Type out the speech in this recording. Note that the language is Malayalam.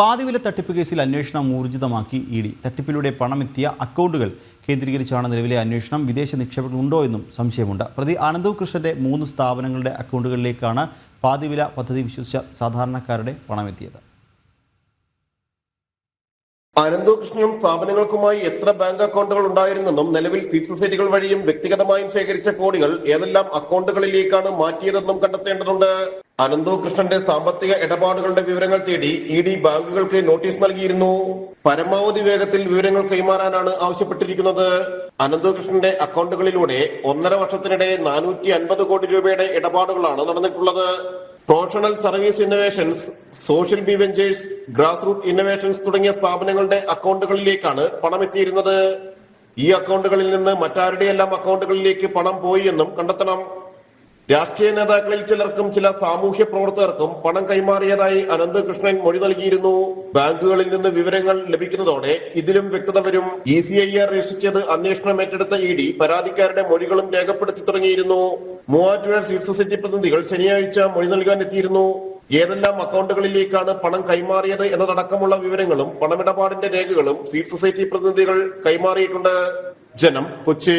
പാതിവില തട്ടിപ്പ് കേസിൽ അന്വേഷണം ഊർജിതമാക്കി ഇഡി. തട്ടിപ്പിലൂടെ പണമെത്തിയ അക്കൗണ്ടുകൾ കേന്ദ്രീകരിച്ചാണ് നിലവിലെ അന്വേഷണം. വിദേശ നിക്ഷേപങ്ങൾ ഉണ്ടോ എന്നും സംശയമുണ്ട്. പ്രതി അനന്തു കൃഷ്ണന്റെ 3 സ്ഥാപനങ്ങളുടെ അക്കൗണ്ടുകളിലേക്കാണ് പാതിവില പദ്ധതി വിശ്വസിച്ച സാധാരണക്കാരുടെ പണമെത്തിയത്. അനന്തു കൃഷ്ണനും സ്ഥാപനങ്ങൾക്കുമായി എത്ര ബാങ്ക് അക്കൗണ്ടുകൾ ഉണ്ടായിരുന്നെന്നും നിലവിൽ സീഡ് സൊസൈറ്റികൾ വഴിയും വ്യക്തിഗതമായും ശേഖരിച്ച കോടികൾ ഏതെല്ലാം അക്കൗണ്ടുകളിലേക്കാണ് മാറ്റിയതെന്നും കണ്ടെത്തേണ്ടതുണ്ട്. അനന്തു കൃഷ്ണന്റെ സാമ്പത്തിക ഇടപാടുകളുടെ വിവരങ്ങൾ തേടി ഇഡി ബാങ്കുകൾക്ക് നോട്ടീസ് നൽകിയിരുന്നു. പരമാവധി വേഗത്തിൽ വിവരങ്ങൾ കൈമാറാനാണ് ആവശ്യപ്പെട്ടിരിക്കുന്നത്. അനന്തു കൃഷ്ണന്റെ അക്കൗണ്ടുകളിലൂടെ 1.5 വർഷത്തിനിടെ 450 കോടി രൂപയുടെ ഇടപാടുകളാണ് നടന്നിട്ടുള്ളത്. Professional service innovations, social B ventures, grass root innovations തുടങ്ങിയ സ്ഥാപനങ്ങളുടെ അക്കൗണ്ടുകളിലേക്കാണ് പണം എത്തിയിരുന്നത്. ഈ അക്കൗണ്ടുകളിൽ നിന്ന് മറ്റാരുടെയെല്ലാം അക്കൗണ്ടുകളിലേക്ക് പണം പോയി എന്നും കണ്ടെത്തണം. രാഷ്ട്രീയ നേതാക്കളിൽ ചിലർക്കും ചില സാമൂഹ്യ പ്രവർത്തകർക്കും പണം കൈമാറിയതായി അനന്ത് കൃഷ്ണൻ മൊഴി നൽകിയിരുന്നു. ബാങ്കുകളിൽ നിന്ന് വിവരങ്ങൾ ലഭിക്കുന്നതോടെ ഇതിലും വ്യക്തത വരും. ECIR രജിസ്റ്റർ ചെയ്ത് അന്വേഷണം ഏറ്റെടുത്ത ഇഡി പരാതിക്കാരുടെ മൊഴികളും രേഖപ്പെടുത്തി തുടങ്ങിയിരുന്നു. മൂവാറ്റുപുഴ സീഡ് സൊസൈറ്റി പ്രതിനിധികൾ ശനിയാഴ്ച മൊഴി നൽകാൻ എത്തിയിരുന്നു. ഏതെല്ലാം അക്കൗണ്ടുകളിലേക്കാണ് പണം കൈമാറിയത് എന്നതടക്കമുള്ള വിവരങ്ങളും പണമിടപാടിന്റെ രേഖകളും സീഡ് സൊസൈറ്റി പ്രതിനിധികൾ കൈമാറിയിട്ടുണ്ട്. ജനം, കൊച്ചി.